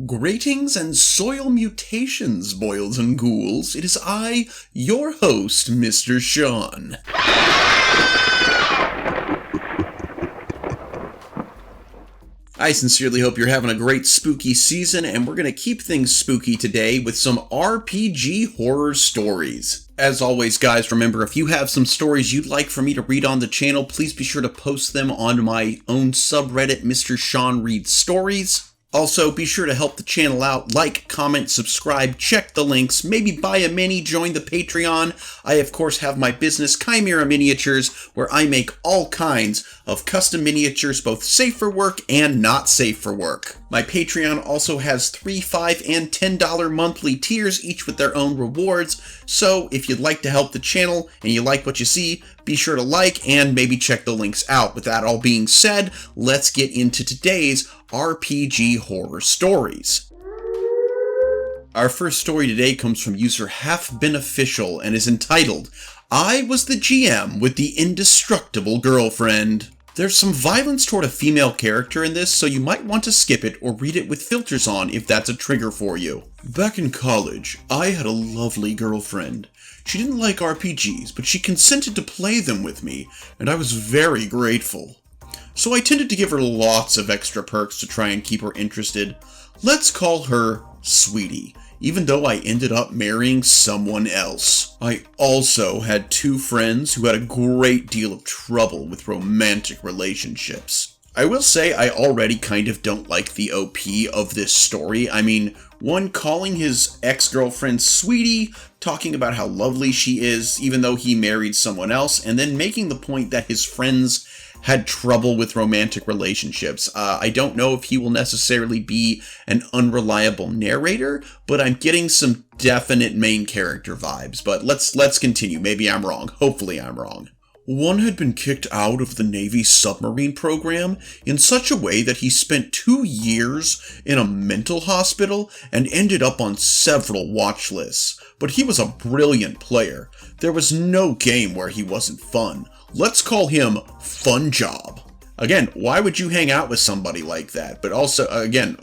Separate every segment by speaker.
Speaker 1: Greetings and soil mutations, boils and ghouls. It is I, your host, Mr. Sean. I sincerely hope you're having a great spooky season, and we're going to keep things spooky today with some RPG horror stories. As always, guys, remember, if you have some stories you'd like for me to read on the channel, please be sure to post them on my own subreddit, Mr. Sean Reads Stories. Also, be sure to help the channel out, like, comment, subscribe, check the links, maybe buy a mini, join the Patreon. I, of course, have my business, Chimera Miniatures, where I make all kinds of custom miniatures, both safe for work and not safe for work. My Patreon also has $3, $5, and $10 monthly tiers, each with their own rewards, so if you'd like to help the channel and you like what you see, be sure to like and maybe check the links out. With that all being said, let's get into today's RPG horror stories. Our first story today comes from user Half Beneficial and is entitled, I Was the GM with the Indestructible Girlfriend. There's some violence toward a female character in this, so you might want to skip it or read it with filters on if that's a trigger for you. Back in college, I had a lovely girlfriend. She didn't like RPGs, but she consented to play them with me, and I was very grateful. So I tended to give her lots of extra perks to try and keep her interested. Let's call her Sweetie, even though I ended up marrying someone else. I also had two friends who had a great deal of trouble with romantic relationships. I will say I already kind of don't like the OP of this story. I mean, one calling his ex-girlfriend Sweetie, talking about how lovely she is, even though he married someone else, and then making the point that his friends had trouble with romantic relationships. I don't know if he will necessarily be an unreliable narrator, but I'm getting some definite main character vibes. But let's continue. Maybe I'm wrong. Hopefully I'm wrong. One had been kicked out of the Navy submarine program in such a way that he spent 2 years in a mental hospital and ended up on several watch lists. But he was a brilliant player. There was no game where he wasn't fun. Let's call him Fun Job. Again, why would you hang out with somebody like that? But also, again,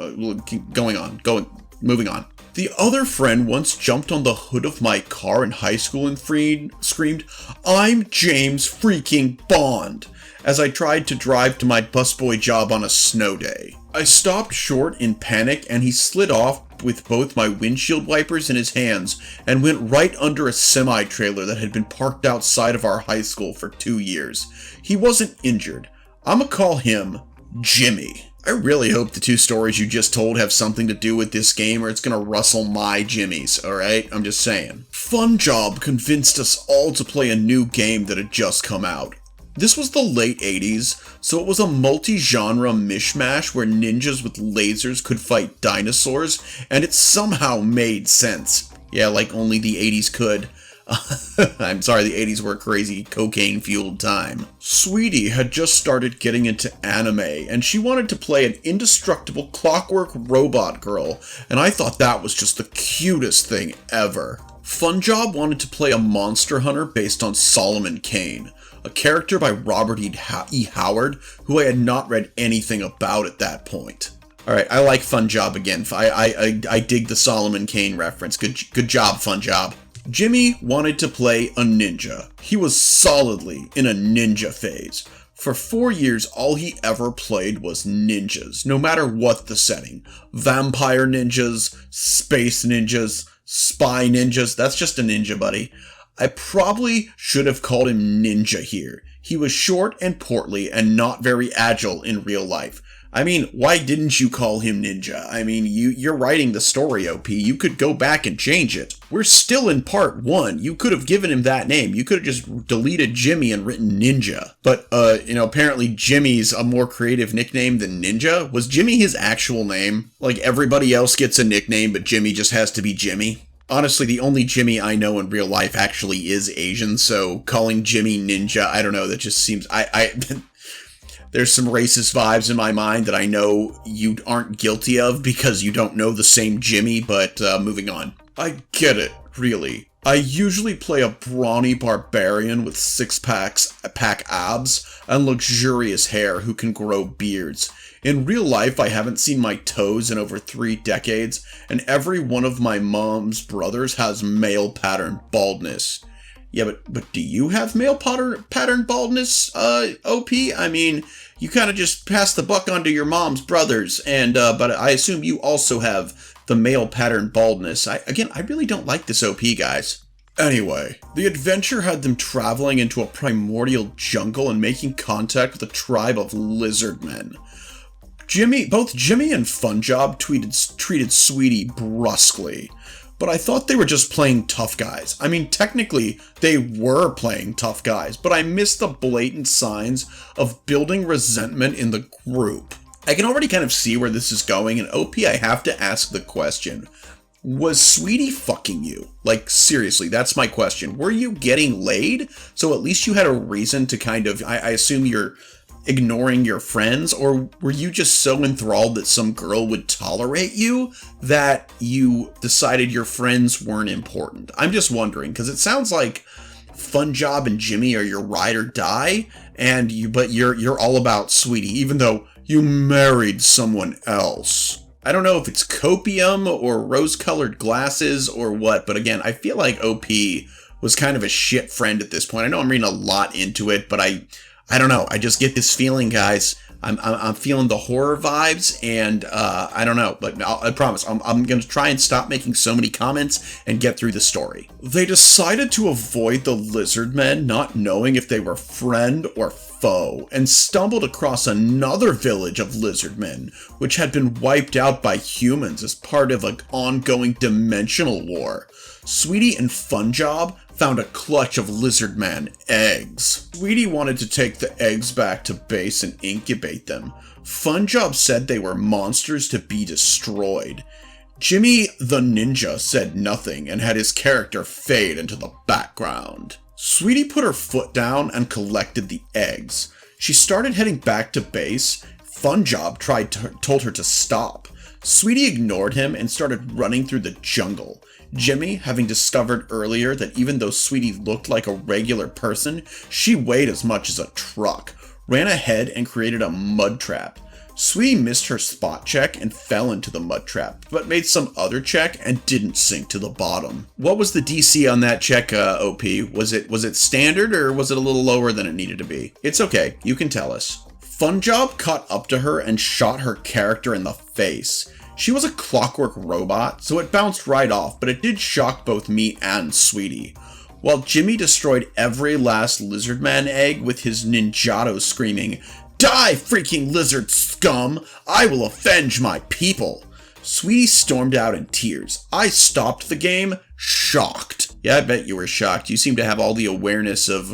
Speaker 1: moving on. The other friend once jumped on the hood of my car in high school and screamed, I'm James freaking Bond, as I tried to drive to my busboy job on a snow day. I stopped short in panic and he slid off with both my windshield wipers in his hands and went right under a semi-trailer that had been parked outside of our high school for 2 years. He wasn't injured. I'ma call him Jimmy. I really hope the two stories you just told have something to do with this game or it's gonna rustle my jimmies, alright? I'm just saying. Fun Job convinced us all to play a new game that had just come out. This was the late 80s, so it was a multi-genre mishmash where ninjas with lasers could fight dinosaurs, and it somehow made sense. Yeah, like only the 80s could. I'm sorry, the 80s were a crazy cocaine-fueled time. Sweetie had just started getting into anime, and she wanted to play an indestructible clockwork robot girl, and I thought that was just the cutest thing ever. Fun Job wanted to play a monster hunter based on Solomon Kane, a character by Robert E. Howard, who I had not read anything about at that point. Alright, I like Fun Job again. I dig the Solomon Kane reference. Good job, Fun Job. Jimmy wanted to play a ninja. He was solidly in a ninja phase. For 4 years, all he ever played was ninjas, no matter what the setting. Vampire ninjas, space ninjas, spy ninjas. That's just a ninja, buddy. I probably should have called him Ninja here. He was short and portly and not very agile in real life. I mean, why didn't you call him Ninja? I mean, you're writing the story, OP. You could go back and change it. We're still in part 1. You could have given him that name. You could have just deleted Jimmy and written Ninja. But, apparently Jimmy's a more creative nickname than Ninja. Was Jimmy his actual name? Like, everybody else gets a nickname, but Jimmy just has to be Jimmy? Honestly, the only Jimmy I know in real life actually is Asian, so calling Jimmy Ninja, I don't know, that just seems... There's some racist vibes in my mind that I know you aren't guilty of because you don't know the same Jimmy, but moving on. I get it, really. I usually play a brawny barbarian with pack abs and luxurious hair who can grow beards. In real life, I haven't seen my toes in over 3 decades, and every one of my mom's brothers has male pattern baldness. Yeah, but do you have male pattern baldness, OP? I mean, you kind of just passed the buck on to your mom's brothers, and but I assume you also have the male pattern baldness. I really don't like this OP, guys. Anyway, the adventure had them traveling into a primordial jungle and making contact with a tribe of lizard men. Both Jimmy and Funjob treated Sweetie brusquely, but I thought they were just playing tough guys. I mean, technically, they were playing tough guys, but I missed the blatant signs of building resentment in the group. I can already kind of see where this is going, and OP, I have to ask the question. Was Sweetie fucking you? Like, seriously, that's my question. Were you getting laid? So at least you had a reason to kind of, I assume you're ignoring your friends, or were you just so enthralled that some girl would tolerate you that you decided your friends weren't important? I'm just wondering, because it sounds like Funjob and Jimmy are your ride or die, but you're all about Sweetie, even though you married someone else. I don't know if it's copium or rose-colored glasses or what, but again, I feel like OP was kind of a shit friend at this point. I know I'm reading a lot into it, but I don't know. I just get this feeling, guys. I'm feeling the horror vibes, and I don't know, but I promise I'm going to try and stop making so many comments and get through the story. They decided to avoid the lizard men, not knowing if they were friend or foe, and stumbled across another village of lizard men, which had been wiped out by humans as part of an ongoing dimensional war. Sweetie and Funjob found a clutch of lizard man eggs. Sweetie wanted to take the eggs back to base and incubate them. Funjob said they were monsters to be destroyed. Jimmy the ninja said nothing and had his character fade into the background. Sweetie put her foot down and collected the eggs. She started heading back to base. Funjob told her to stop. Sweetie ignored him and started running through the jungle. Jimmy, having discovered earlier that even though Sweetie looked like a regular person, she weighed as much as a truck, ran ahead and created a mud trap. Sweetie missed her spot check and fell into the mud trap, but made some other check and didn't sink to the bottom. What was the DC on that check, OP? Was it standard, or was it a little lower than it needed to be? It's okay, you can tell us. Funjob caught up to her and shot her character in the face. She was a clockwork robot, so it bounced right off, but it did shock both me and Sweetie. While Jimmy destroyed every last lizardman egg with his ninjato screaming, "Die, freaking lizard scum! I will avenge my people!" Sweetie stormed out in tears. I stopped the game, shocked. Yeah, I bet you were shocked. You seem to have all the awareness of,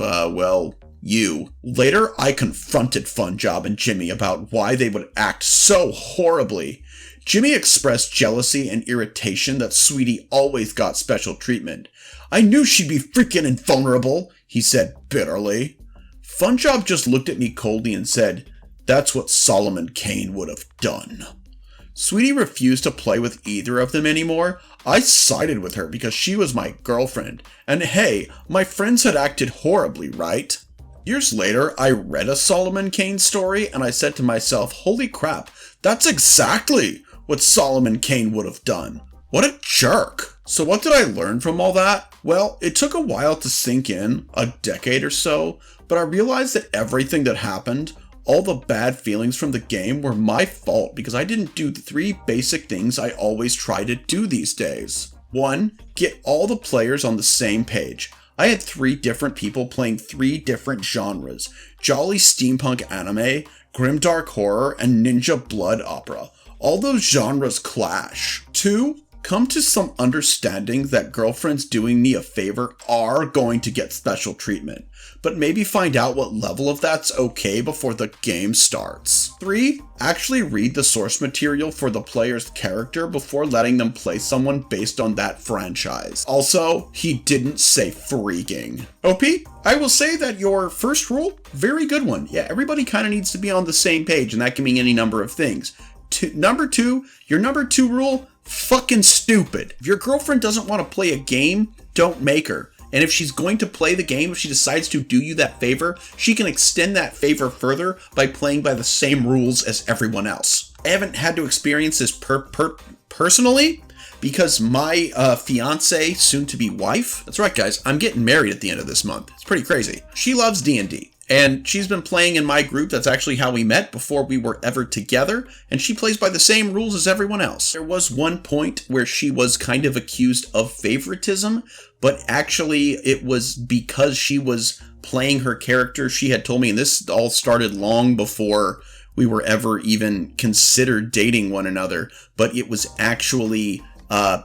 Speaker 1: you. Later, I confronted Funjob and Jimmy about why they would act so horribly. Jimmy expressed jealousy and irritation that Sweetie always got special treatment. "I knew she'd be freaking invulnerable," he said bitterly. Funjob just looked at me coldly and said, "That's what Solomon Kane would have done." Sweetie refused to play with either of them anymore. I sided with her because she was my girlfriend. And hey, my friends had acted horribly, right? Years later, I read a Solomon Kane story and I said to myself, holy crap, that's exactly what Solomon Kane would have done. What a jerk. So what did I learn from all that? Well, it took a while to sink in, a decade or so, but I realized that everything that happened, all the bad feelings from the game, were my fault because I didn't do the 3 basic things I always try to do these days. 1. Get all the players on the same page. I had 3 different people playing 3 different genres: jolly steampunk anime, grimdark horror, and ninja blood opera. All those genres clash. 2. Come to some understanding that girlfriends doing me a favor are going to get special treatment, but maybe find out what level of that's okay before the game starts. 3. Actually read the source material for the player's character before letting them play someone based on that franchise. Also, he didn't say freaking. OP, I will say that your first rule, very good one. Yeah, everybody kind of needs to be on the same page, and that can mean any number of things. Number 2, your number 2 rule, fucking stupid. If your girlfriend doesn't want to play a game, don't make her. And if she's going to play the game, if she decides to do you that favor, she can extend that favor further by playing by the same rules as everyone else. I haven't had to experience this personally, because my fiance, soon-to-be wife, that's right guys, I'm getting married at the end of this month. It's pretty crazy. She loves D&D. And she's been playing in my group. That's actually how we met before we were ever together. And she plays by the same rules as everyone else. There was one point where she was kind of accused of favoritism, but actually it was because she was playing her character. She had told me, and this all started long before we were ever even considered dating one another, but it was actually,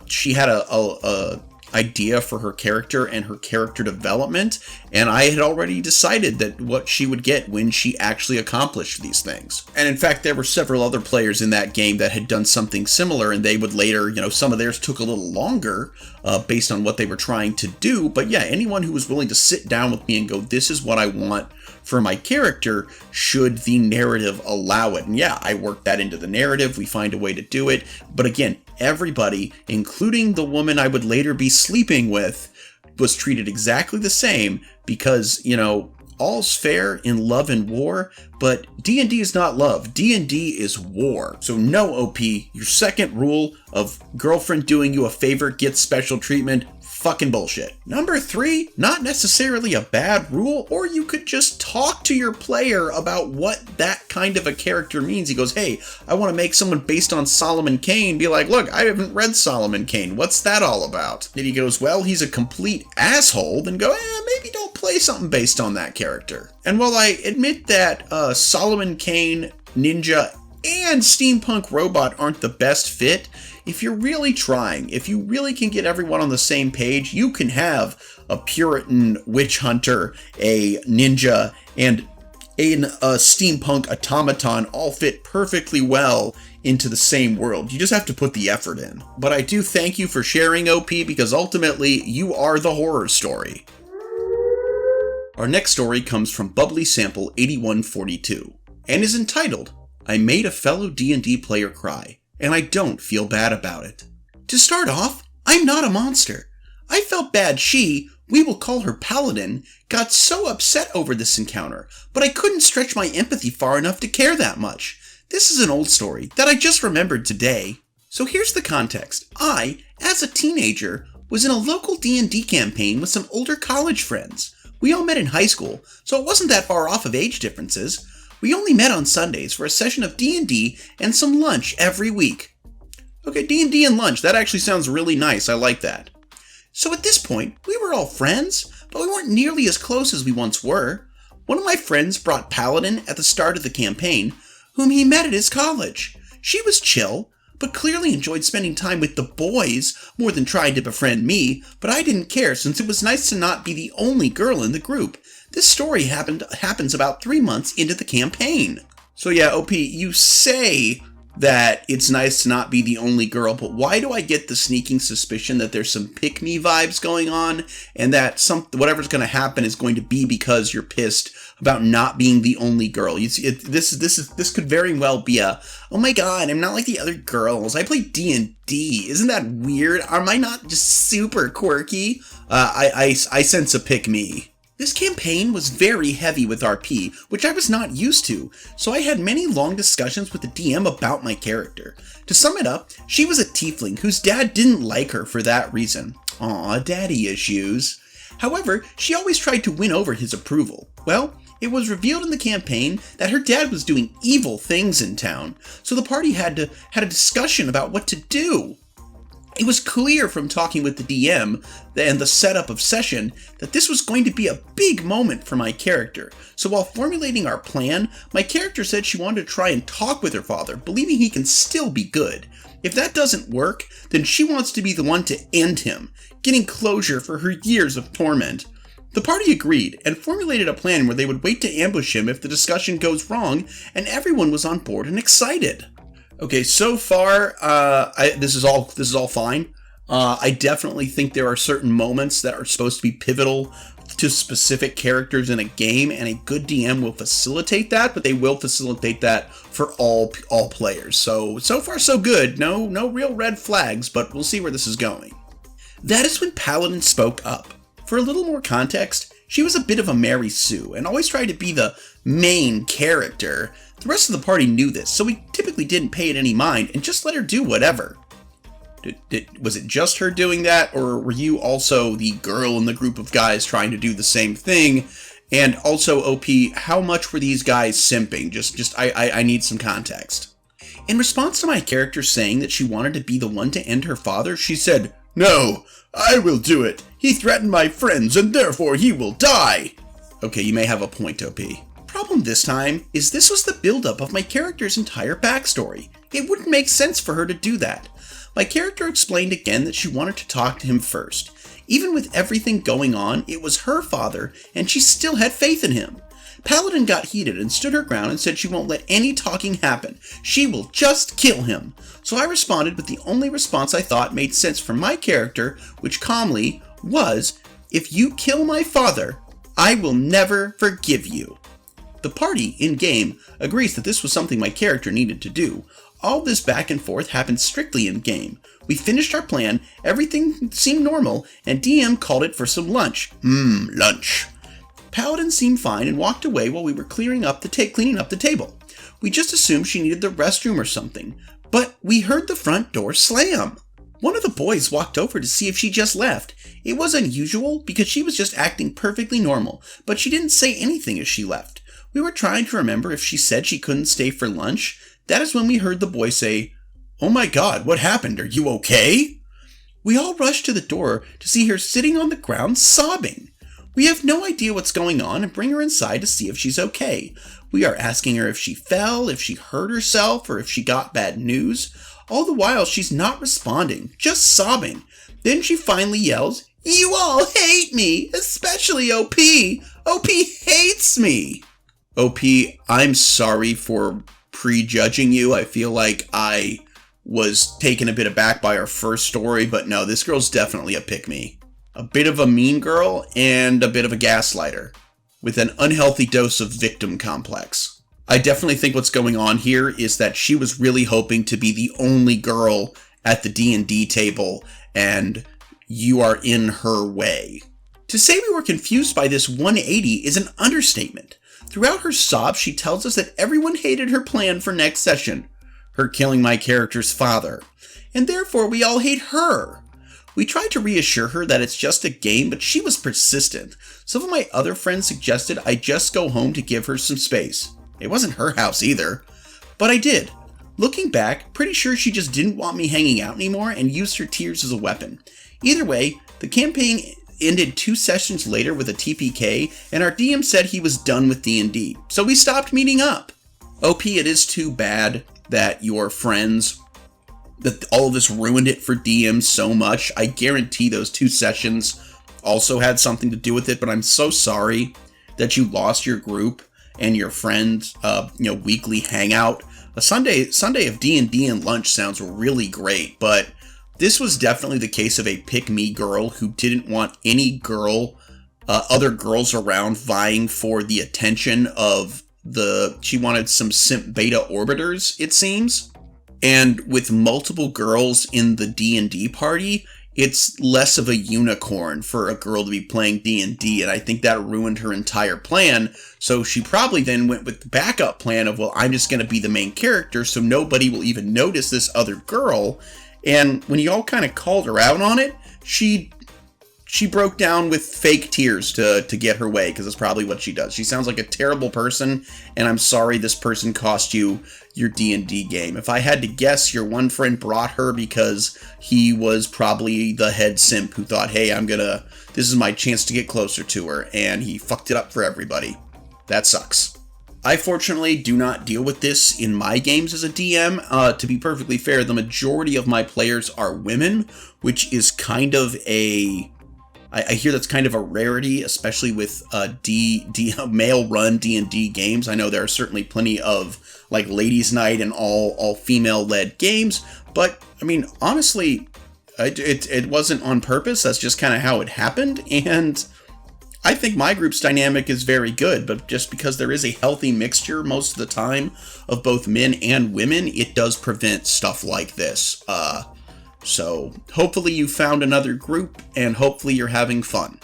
Speaker 1: she had a idea for her character and her character development, and I had already decided that what she would get when she actually accomplished these things. And in fact, there were several other players in that game that had done something similar, and they would later, some of theirs took a little longer based on what they were trying to do, but yeah, anyone who was willing to sit down with me and go, this is what I want for my character, should the narrative allow it. And yeah, I work that into the narrative, we find a way to do it, but again, everybody, including the woman I would later be sleeping with, was treated exactly the same because, all's fair in love and war, but D&D is not love. D&D is war. So no, OP, your second rule of girlfriend doing you a favor gets special treatment, fucking bullshit. Number 3, not necessarily a bad rule, or you could just talk to your player about what that kind of a character means. He goes, hey, I want to make someone based on Solomon Kane. Be like, look, I haven't read Solomon Kane. What's that all about? And he goes, well, he's a complete asshole. Then go, maybe don't play something based on that character. And while I admit that Solomon Kane, ninja, and steampunk robot aren't the best fit, if you're really trying, if you really can get everyone on the same page, you can have a Puritan witch hunter, a ninja, and a steampunk automaton all fit perfectly well into the same world. You just have to put the effort in. But I do thank you for sharing, OP, because ultimately you are the horror story. Our next story comes from Bubbly Sample 8142 and is entitled, I Made a Fellow D&D Player Cry, and I don't feel bad about it. To start off, I'm not a monster. I felt bad we will call her Paladin, got so upset over this encounter, but I couldn't stretch my empathy far enough to care that much. This is an old story that I just remembered today. So here's the context. I, as a teenager, was in a local D&D campaign with some older college friends. We all met in high school, so it wasn't that far off of age differences. We only met on Sundays for a session of D&D and some lunch every week. Okay, D&D and lunch, that actually sounds really nice, I like that. So at this point, we were all friends, but we weren't nearly as close as we once were. One of my friends brought Paladin at the start of the campaign, whom he met at his college. She was chill, but clearly enjoyed spending time with the boys more than trying to befriend me, but I didn't care since it was nice to not be the only girl in the group. This story happens about 3 months into the campaign. So yeah, OP, you say that it's nice to not be the only girl, but why do I get the sneaking suspicion that there's some pick-me vibes going on, and that whatever's going to happen is going to be because you're pissed about not being the only girl? This could very well be a, oh my god, I'm not like the other girls. I play D&D. Isn't that weird? Am I not just super quirky? I sense a pick-me. This campaign was very heavy with RP, which I was not used to, so I had many long discussions with the DM about my character. To sum it up, she was a tiefling whose dad didn't like her for that reason. Aw, daddy issues. However, she always tried to win over his approval. Well, it was revealed in the campaign that her dad was doing evil things in town, so the party had a discussion about what to do. It was clear from talking with the DM and the setup of session that this was going to be a big moment for my character. So while formulating our plan, my character said she wanted to try and talk with her father, believing he can still be good. If that doesn't work, then she wants to be the one to end him, getting closure for her years of torment. The party agreed and formulated a plan where they would wait to ambush him if the discussion goes wrong, and everyone was on board and excited. Okay, so far, this is all fine. I definitely think there are certain moments that are supposed to be pivotal to specific characters in a game, and a good DM will facilitate that, but they will facilitate that for all players. So far so good. No real red flags, but we'll see where this is going. That is when Paladin spoke up. For a little more context, she was a bit of a Mary Sue and always tried to be the main character. The rest of the party knew this, so we typically didn't pay it any mind and just let her do whatever. Was it just her doing that, or were you also the girl in the group of guys trying to do the same thing? And also, OP, how much were these guys simping? I need some context. In response to my character saying that she wanted to be the one to end her father, she said, "No, I will do it. He threatened my friends and therefore he will die." Okay, you may have a point, OP. Problem this time is this was the buildup of my character's entire backstory. It wouldn't make sense for her to do that. My character explained again that she wanted to talk to him first. Even with everything going on, it was her father, and she still had faith in him. Paladin got heated and stood her ground and said she won't let any talking happen. She will just kill him. So I responded with the only response I thought made sense for my character, which calmly was, "If you kill my father, I will never forgive you." The party, in-game, agrees that this was something my character needed to do. All this back and forth happened strictly in-game. We finished our plan, everything seemed normal, and DM called it for some lunch. Lunch. Paladin seemed fine and walked away while we were cleaning up the table. We just assumed she needed the restroom or something, but we heard the front door slam. One of the boys walked over to see if she just left. It was unusual because she was just acting perfectly normal, but she didn't say anything as she left. We were trying to remember if she said she couldn't stay for lunch. That is when we heard the boy say, "Oh my God, what happened? Are you okay?" We all rushed to the door to see her sitting on the ground sobbing. We have no idea what's going on and bring her inside to see if she's okay. We are asking her if she fell, if she hurt herself, or if she got bad news. All the while, she's not responding, just sobbing. Then she finally yells, "You all hate me, especially OP. OP hates me." OP, I'm sorry for prejudging you. I feel like I was taken a bit aback by our first story, but no, this girl's definitely a pick-me. A bit of a mean girl and a bit of a gaslighter, with an unhealthy dose of victim complex. I definitely think what's going on here is that she was really hoping to be the only girl at the D&D table, and you are in her way. To say we were confused by this 180 is an understatement. Throughout her sob, she tells us that everyone hated her plan for next session, her killing my character's father, and therefore we all hate her. We tried to reassure her that it's just a game, but she was persistent. Some of my other friends suggested I just go home to give her some space. It wasn't her house either, but I did. Looking back, pretty sure she just didn't want me hanging out anymore and used her tears as a weapon. Either way, the campaign ended 2 sessions later with a TPK, and our DM said he was done with D&D, so we stopped meeting up. OP, it is too bad that your friends, that all of this ruined it for DM so much. I guarantee those 2 sessions also had something to do with it, but I'm so sorry that you lost your group and your friends, weekly hangout. A Sunday of D&D and lunch sounds really great, but this was definitely the case of a pick-me girl who didn't want any other girls around vying for the attention of she wanted some simp beta orbiters, it seems. And with multiple girls in the D&D party, it's less of a unicorn for a girl to be playing D&D, and I think that ruined her entire plan. So she probably then went with the backup plan of, well, I'm just going to be the main character so nobody will even notice this other girl. And when you all kind of called her out on it, she broke down with fake tears to get her way, because that's probably what she does. She sounds like a terrible person, and I'm sorry this person cost you your D&D game. If I had to guess, your one friend brought her because he was probably the head simp who thought, hey, this is my chance to get closer to her, and he fucked it up for everybody. That sucks. I fortunately do not deal with this in my games as a DM. To be perfectly fair, the majority of my players are women, which is kind of I hear that's kind of a rarity, especially with male-run D&D games. I know there are certainly plenty of like ladies' night and all female-led games, but I mean, honestly, it wasn't on purpose. That's just kind of how it happened, and I think my group's dynamic is very good, but just because there is a healthy mixture most of the time of both men and women, it does prevent stuff like this. So hopefully you found another group, and hopefully you're having fun.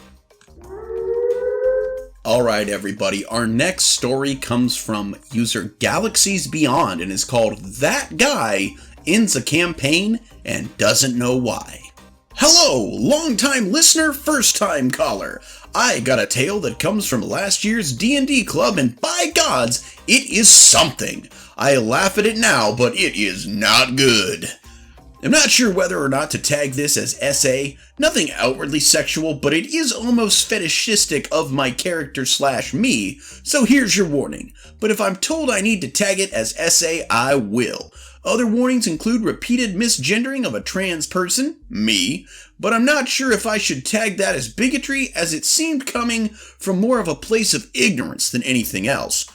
Speaker 1: Alright everybody, our next story comes from user Galaxies Beyond and is called That Guy Ends a Campaign and Doesn't Know Why. Hello, long-time listener, first-time caller. I got a tale that comes from last year's D&D club, and by gods, it is something. I laugh at it now, but it is not good. I'm not sure whether or not to tag this as SA, nothing outwardly sexual, but it is almost fetishistic of my character / me, so here's your warning. But if I'm told I need to tag it as SA, I will. Other warnings include repeated misgendering of a trans person, me, but I'm not sure if I should tag that as bigotry, as it seemed coming from more of a place of ignorance than anything else.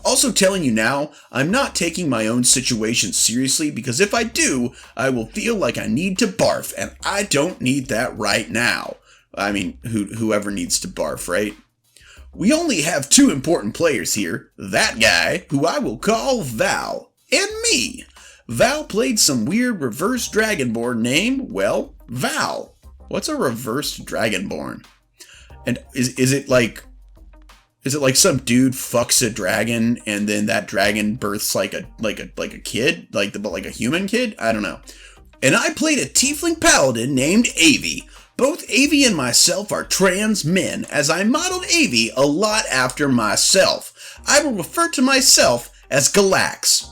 Speaker 1: Also telling you now, I'm not taking my own situation seriously, because if I do, I will feel like I need to barf, and I don't need that right now. I mean, whoever needs to barf, right? We only have 2 important players here, that guy, who I will call Val, and me. Val played some weird reverse Dragonborn name, well, Val. What's a reverse Dragonborn? And is it like some dude fucks a dragon and then that dragon births like a kid, but like a human kid? I don't know. And I played a tiefling paladin named Avi. Both Avi and myself are trans men, as I modeled Avi a lot after myself. I will refer to myself as Galax.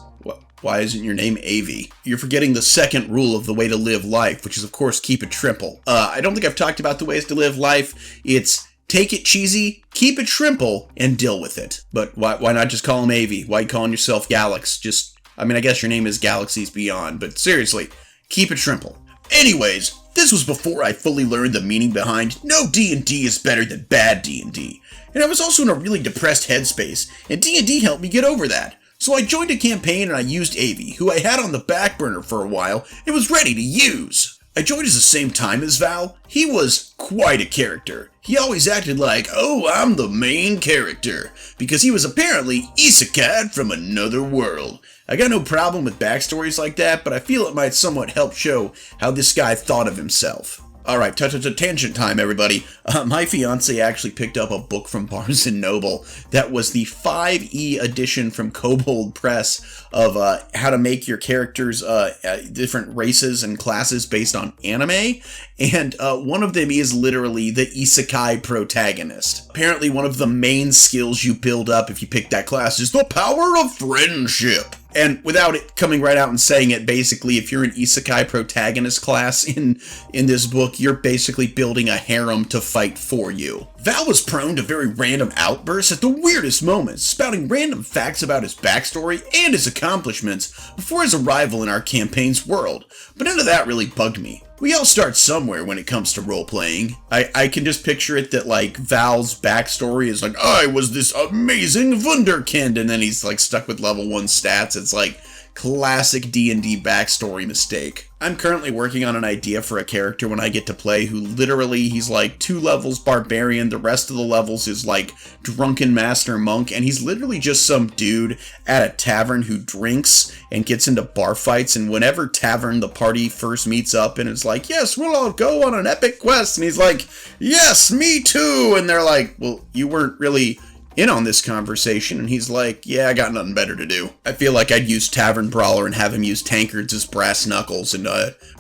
Speaker 1: Why isn't your name Avi? You're forgetting the second rule of the way to live life, which is, of course, keep it trimple. I don't think I've talked about the ways to live life. It's take it cheesy, keep it shrimple, and deal with it. But why not just call him Avi? Why are you calling yourself Galax? I guess your name is Galaxies Beyond, but seriously, keep it shrimple. Anyways, this was before I fully learned the meaning behind no D&D is better than bad D&D. And I was also in a really depressed headspace, and D&D helped me get over that. So I joined a campaign and I used Avi, who I had on the back burner for a while and was ready to use. I joined at the same time as Val. He was quite a character. He always acted like, oh, I'm the main character, because he was apparently isekai from another world. I got no problem with backstories like that, but I feel it might somewhat help show how this guy thought of himself. Alright, tangent time, everybody. My fiance actually picked up a book from Barnes & Noble that was the 5e edition from Kobold Press of how to make your characters different races and classes based on anime, and one of them is literally the isekai protagonist. Apparently one of the main skills you build up if you pick that class is the power of friendship. And without it coming right out and saying it, basically, if you're an isekai protagonist class in this book, you're basically building a harem to fight for you. Val was prone to very random outbursts at the weirdest moments, spouting random facts about his backstory and his accomplishments before his arrival in our campaign's world, but none of that really bugged me. We all start somewhere when it comes to role-playing. I can just picture it that, like, Val's backstory is like, I was this amazing wunderkind, and then he's, like, stuck with level 1 stats. It's like classic D&D backstory mistake. I'm currently working on an idea for a character when I get to play who literally, he's like 2 levels barbarian, the rest of the levels is like drunken master monk, and he's literally just some dude at a tavern who drinks and gets into bar fights, and whenever tavern the party first meets up and it's like, yes, we'll all go on an epic quest, and he's like, yes, me too, and they're like, well, you weren't really in on this conversation, and he's like, yeah, I got nothing better to do. I feel like I'd use Tavern Brawler and have him use tankards as brass knuckles, and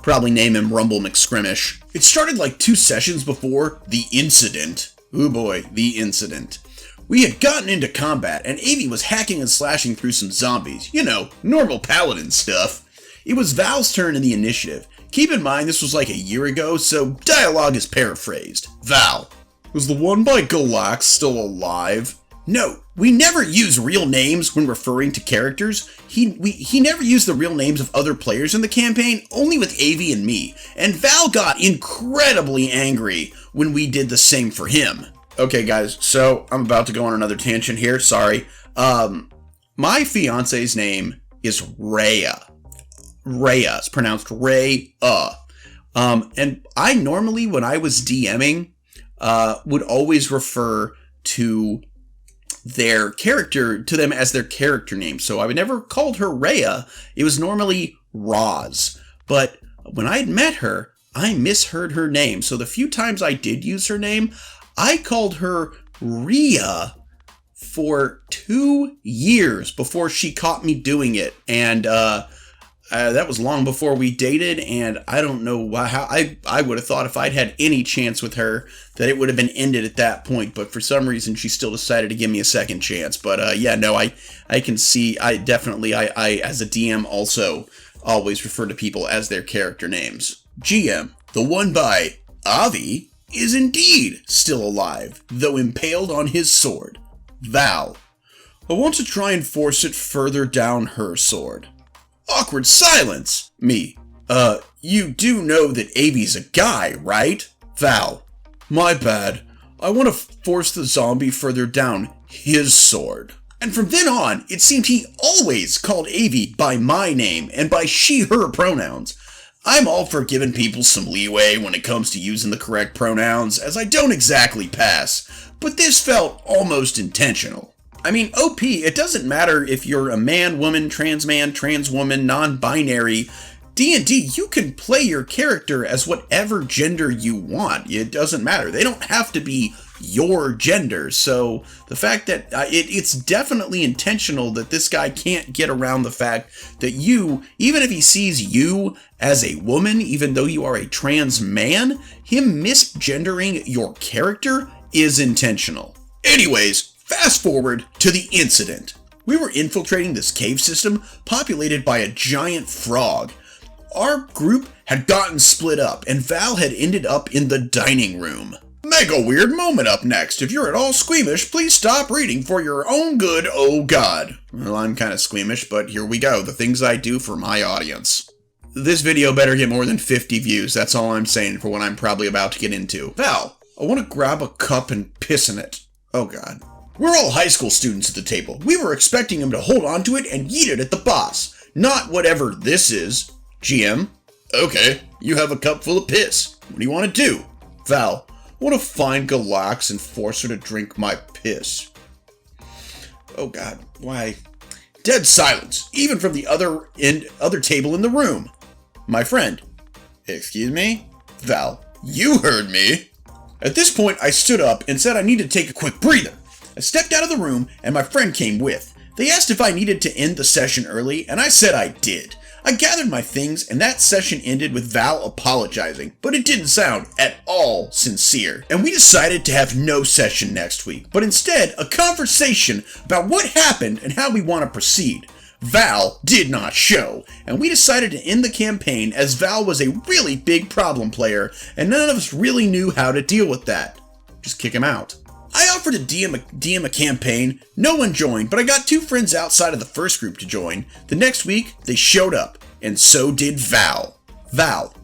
Speaker 1: probably name him Rumble McScrimmish. It started like 2 sessions before the incident. Ooh boy, the incident. We had gotten into combat, and Avi was hacking and slashing through some zombies. You know, normal paladin stuff. It was Val's turn in the initiative. Keep in mind this was like a year ago, so dialogue is paraphrased. Val: was the one by Galax still alive? No, we never use real names when referring to characters. He never used the real names of other players in the campaign, only with Avi and me, and Val got incredibly angry when we did the same for him. Okay guys, so I'm about to go on another tangent here, sorry. My fiance's name is Rhea. Rhea, it's pronounced Ray-a. And I normally, when I was DMing, would always refer to their character, to them as their character name. So I would never called her Rhea. It was normally Roz. But when I met her, I misheard her name. So the few times I did use her name, I called her Rhea for 2 years before she caught me doing it. And that was long before we dated, and I don't know how I would have thought if I'd had any chance with her that it would have been ended at that point, but for some reason she still decided to give me a second chance. But yeah, no, I can see, I definitely, I as a DM also always refer to people as their character names. GM, the one by Avi, is indeed still alive, though impaled on his sword. Val, I want to try and force it further down her sword. Awkward silence. Me, you do know that Avi's a guy, right? Val, my bad. I want to force the zombie further down his sword. And from then on, it seemed he always called Avi by my name and by she/her pronouns. I'm all for giving people some leeway when it comes to using the correct pronouns, as I don't exactly pass, but this felt almost intentional. I mean, OP, it doesn't matter if you're a man, woman, trans woman, non-binary. D&D, you can play your character as whatever gender you want. It doesn't matter. They don't have to be your gender. So the fact that it's definitely intentional that this guy can't get around the fact that you, even if he sees you as a woman, even though you are a trans man, him misgendering your character is intentional. Anyways, fast forward to the incident. We were infiltrating this cave system populated by a giant frog. Our group had gotten split up, and Val had ended up in the dining room. Mega weird moment up next. If you're at all squeamish, please stop reading for your own good, oh god. Well, I'm kind of squeamish, but here we go. The things I do for my audience. This video better get more than 50 views. That's all I'm saying for what I'm probably about to get into. Val, I want to grab a cup and piss in it. Oh god. We're all high school students at the table. We were expecting him to hold on to it and yeet it at the boss. Not whatever this is. GM, okay, you have a cup full of piss. What do you want to do? Val, I want to find Galax and force her to drink my piss. Oh god, why? Dead silence, even from the other table in the room. My friend, excuse me? Val, you heard me. At this point, I stood up and said I needed to take a quick breather. I stepped out of the room, and my friend came with. They asked if I needed to end the session early, and I said I did. I gathered my things, and that session ended with Val apologizing, but it didn't sound at all sincere. And we decided to have no session next week, but instead a conversation about what happened and how we want to proceed. Val did not show, and we decided to end the campaign as Val was a really big problem player, and none of us really knew how to deal with that. Just kick him out. I offered to DM a campaign, no one joined, but I got 2 friends outside of the first group to join. The next week, they showed up, and so did Val. Val,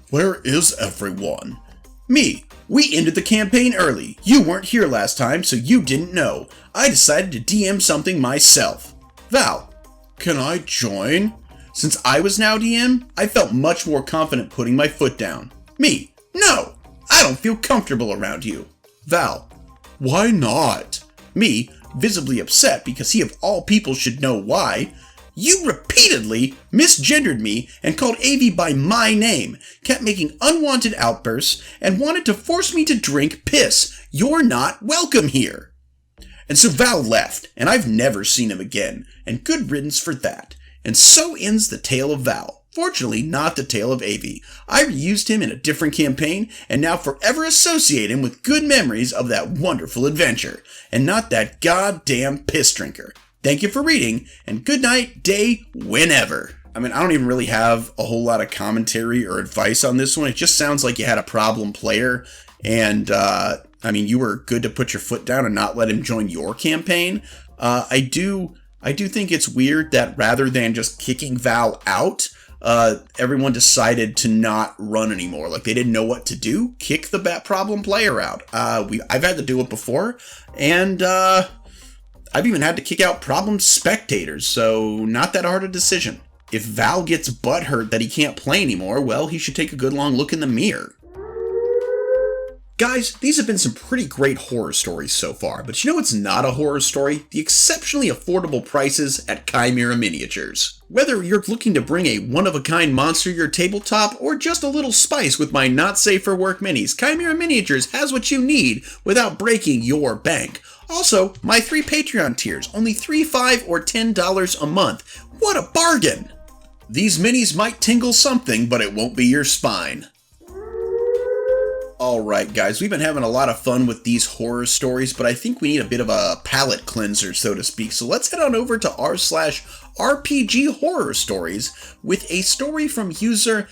Speaker 1: where is everyone? Me, we ended the campaign early. You weren't here last time, so you didn't know. I decided to DM something myself. Val, can I join? Since I was now DM, I felt much more confident putting my foot down. Me, no, I don't feel comfortable around you. Val, why not? Me, visibly upset because he of all people should know why. You repeatedly misgendered me and called Avi by my name, kept making unwanted outbursts, and wanted to force me to drink piss. You're not welcome here. And so Val left, and I've never seen him again, and good riddance for that. And so ends the tale of Val. Fortunately, not the tale of Avi. I reused him in a different campaign, and now forever associate him with good memories of that wonderful adventure, and not that goddamn piss drinker. Thank you for reading, and good night, day, whenever. I mean, I don't even really have a whole lot of commentary or advice on this one. It just sounds like you had a problem player, and, I mean, you were good to put your foot down and not let him join your campaign. I do think it's weird that rather than just kicking Val out, everyone decided to not run anymore. Like, they didn't know what to do. Kick the problem player out. I've had to do it before, and I've even had to kick out problem spectators, so not that hard a decision. If Val gets butthurt that he can't play anymore, well, he should take a good long look in the mirror. Guys, these have been some pretty great horror stories so far, but you know what's not a horror story? The exceptionally affordable prices at Chimera Miniatures. Whether you're looking to bring a one-of-a-kind monster to your tabletop, or just a little spice with my not-safe-for-work minis, Chimera Miniatures has what you need without breaking your bank. Also, my 3 Patreon tiers, only $3, $5, or $10 a month. What a bargain! These minis might tingle something, but it won't be your spine. Alright guys, we've been having a lot of fun with these horror stories, but I think we need a bit of a palate cleanser, so to speak. So let's head on over to r/RPG Horror Stories with a story from user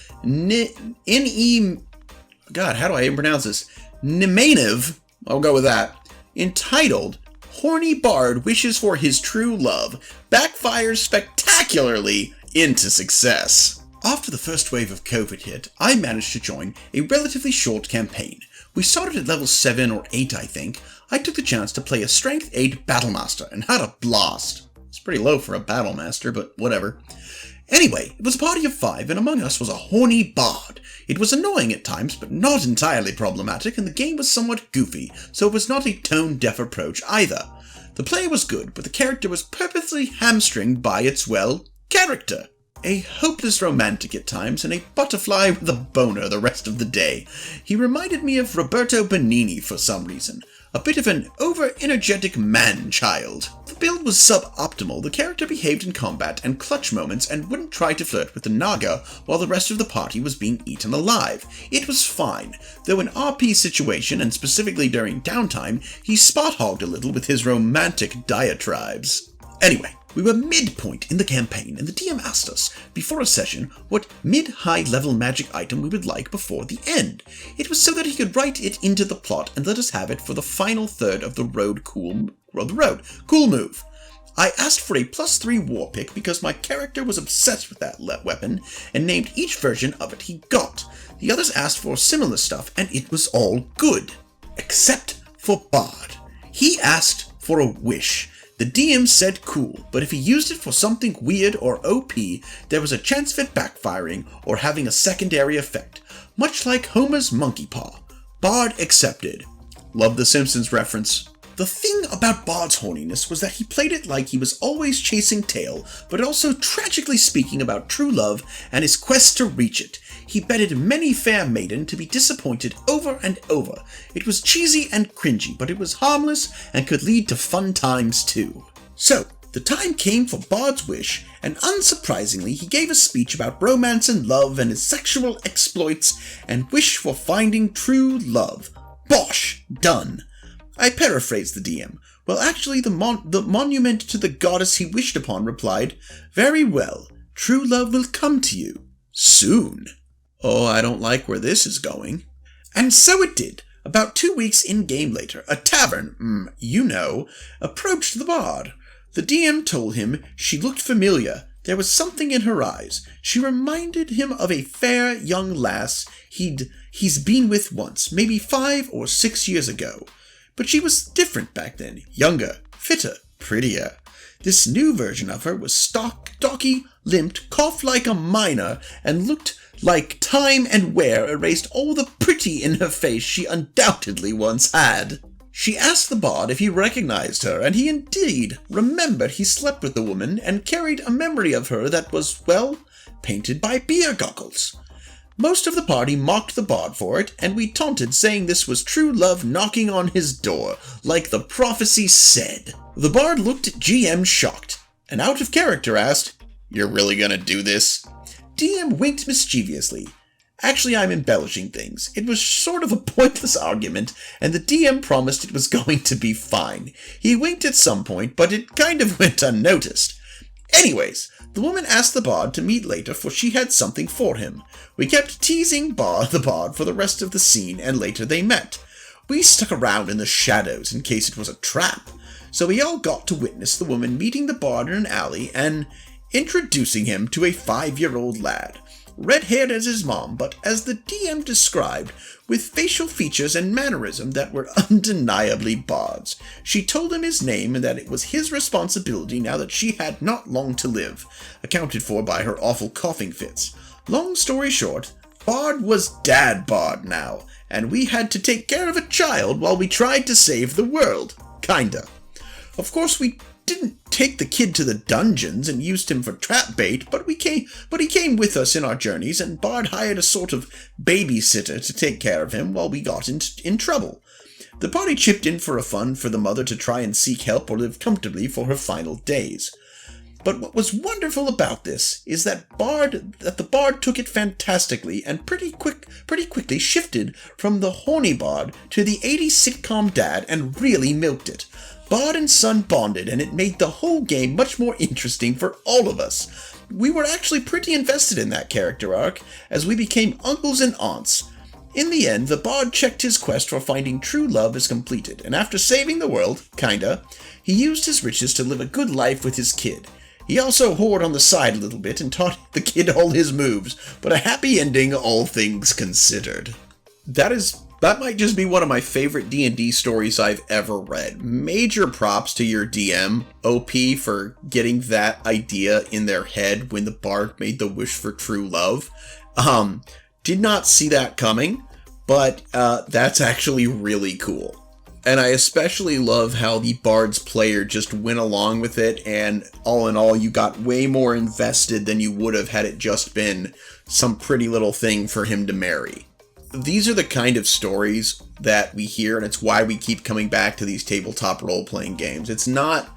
Speaker 1: God, how do I even pronounce this? Nimanev, I'll go with that, entitled Horny Bard Wishes for His True Love Backfires Spectacularly into Success. After the first wave of COVID hit, I managed to join a relatively short campaign. We started at level 7 or 8, I think. I took the chance to play a Strength 8 Battlemaster and had a blast. It's pretty low for a Battlemaster, but whatever. Anyway, it was a party of 5, and among us was a horny bard. It was annoying at times, but not entirely problematic, and the game was somewhat goofy, so it was not a tone-deaf approach either. The play was good, but the character was purposely hamstringed by its, well, character. A hopeless romantic at times, and a butterfly with a boner the rest of the day. He reminded me of Roberto Benigni for some reason. A bit of an over-energetic man-child. The build was suboptimal, the character behaved in combat and clutch moments and wouldn't try to flirt with the Naga while the rest of the party was being eaten alive. It was fine, though in RP situation, and specifically during downtime, he spot-hogged a little with his romantic diatribes. Anyway, we were midpoint in the campaign, and the DM asked us, before a session, what mid-high level magic item we would like before the end. It was so that he could write it into the plot and let us have it for the final third of the Cool Move. I asked for a +3 war pick because my character was obsessed with that weapon, and named each version of it he got. The others asked for similar stuff, and it was all good. Except for Bard. He asked for a wish. The DM said cool, but if he used it for something weird or OP, there was a chance of it backfiring or having a secondary effect, much like Homer's monkey paw. Bard accepted. Love the Simpsons reference. The thing about Bard's horniness was that he played it like he was always chasing tail, but also tragically speaking about true love and his quest to reach it. He betted many fair maiden to be disappointed over and over. It was cheesy and cringy, but it was harmless and could lead to fun times too. So, the time came for Bard's wish, and unsurprisingly he gave a speech about romance and love and his sexual exploits and wish for finding true love. Bosh! Done. I paraphrased the DM. Well, actually, the monument to the goddess he wished upon replied, "Very well, true love will come to you. Soon." Oh, I don't like where this is going. And so it did. About 2 weeks in-game later, a tavern, approached the bard. The DM told him she looked familiar. There was something in her eyes. She reminded him of a fair young lass he's been with once, maybe 5 or 6 years ago. But she was different back then, younger, fitter, prettier. This new version of her was stocky, limped, coughed like a miner, and looked like time and wear erased all the pretty in her face she undoubtedly once had. She asked the bard if he recognized her, and he indeed remembered he slept with the woman and carried a memory of her that was, well, painted by beer goggles. Most of the party mocked the bard for it, and we taunted, saying this was true love knocking on his door, like the prophecy said. The bard looked at GM shocked, and out of character asked, "You're really gonna do this?" DM winked mischievously. Actually, I'm embellishing things. It was sort of a pointless argument, and the DM promised it was going to be fine. He winked at some point, but it kind of went unnoticed. Anyways, the woman asked the bard to meet later, for she had something for him. We kept teasing the bard for the rest of the scene, and later they met. We stuck around in the shadows in case it was a trap, so we all got to witness the woman meeting the bard in an alley and introducing him to a 5-year-old lad. Red-haired as his mom, but as the DM described, with facial features and mannerism that were undeniably Bard's. She told him his name and that it was his responsibility now that she had not long to live, accounted for by her awful coughing fits. Long story short, Bard was Dad Bard now, and we had to take care of a child while we tried to save the world. Kinda. Of course, we didn't take the kid to the dungeons and used him for trap bait, but he came with us in our journeys, and Bard hired a sort of babysitter to take care of him while we got in trouble. The party chipped in for a fund for the mother to try and seek help or live comfortably for her final days. But what was wonderful about this is that the Bard took it fantastically and pretty quickly shifted from the horny Bard to the 80s sitcom dad and really milked it. Bard and son bonded, and it made the whole game much more interesting for all of us. We were actually pretty invested in that character arc, as we became uncles and aunts. In the end, the Bard checked his quest for finding true love as completed, and after saving the world, kinda, he used his riches to live a good life with his kid. He also whored on the side a little bit and taught the kid all his moves, but a happy ending, all things considered. That might just be one of my favorite D&D stories I've ever read. Major props to your DM, OP, for getting that idea in their head when the Bard made the wish for true love. Did not see that coming, but that's actually really cool. And I especially love how the Bard's player just went along with it, and all in all, you got way more invested than you would have had it just been some pretty little thing for him to marry. These are the kind of stories that we hear, and it's why we keep coming back to these tabletop role-playing games. It's not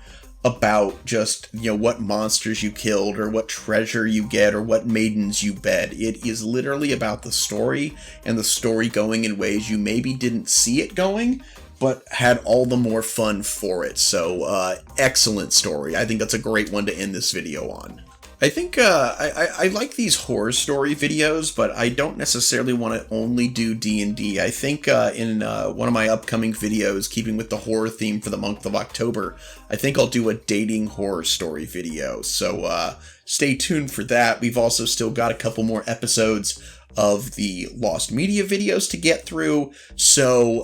Speaker 1: about just, what monsters you killed, or what treasure you get, or what maidens you bed. It is literally about the story, and the story going in ways you maybe didn't see it going, but had all the more fun for it. So, excellent story. I think that's a great one to end this video on. I think I like these horror story videos, but I don't necessarily want to only do D&D. I think in one of my upcoming videos, keeping with the horror theme for the month of October, I think I'll do a dating horror story video. So stay tuned for that. We've also still got a couple more episodes of the Lost Media videos to get through. So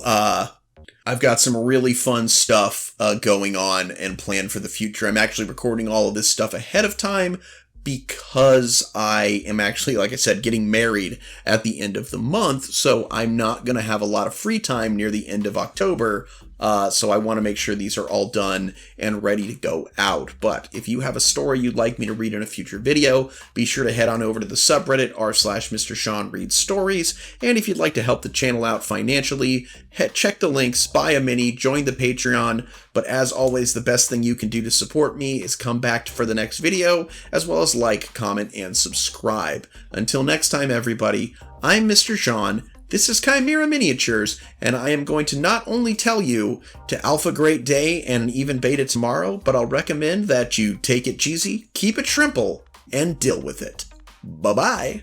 Speaker 1: I've got some really fun stuff going on and planned for the future. I'm actually recording all of this stuff ahead of time because I am actually, like I said, getting married at the end of the month, so I'm not going to have a lot of free time near the end of October, so I want to make sure these are all done and ready to go out. But if you have a story you'd like me to read in a future video, be sure to head on over to the subreddit r/Mr. Sean Reads Stories, and if you'd like to help the channel out financially, check the links, buy a mini, join the Patreon. But as always, the best thing you can do to support me is come back for the next video, as well as like, comment, and subscribe. Until next time, everybody, I'm Mr. Sean, this is Chimera Miniatures, and I am going to not only tell you to alpha great day and even beta tomorrow, but I'll recommend that you take it cheesy, keep it shrimple, and deal with it. Bye-bye.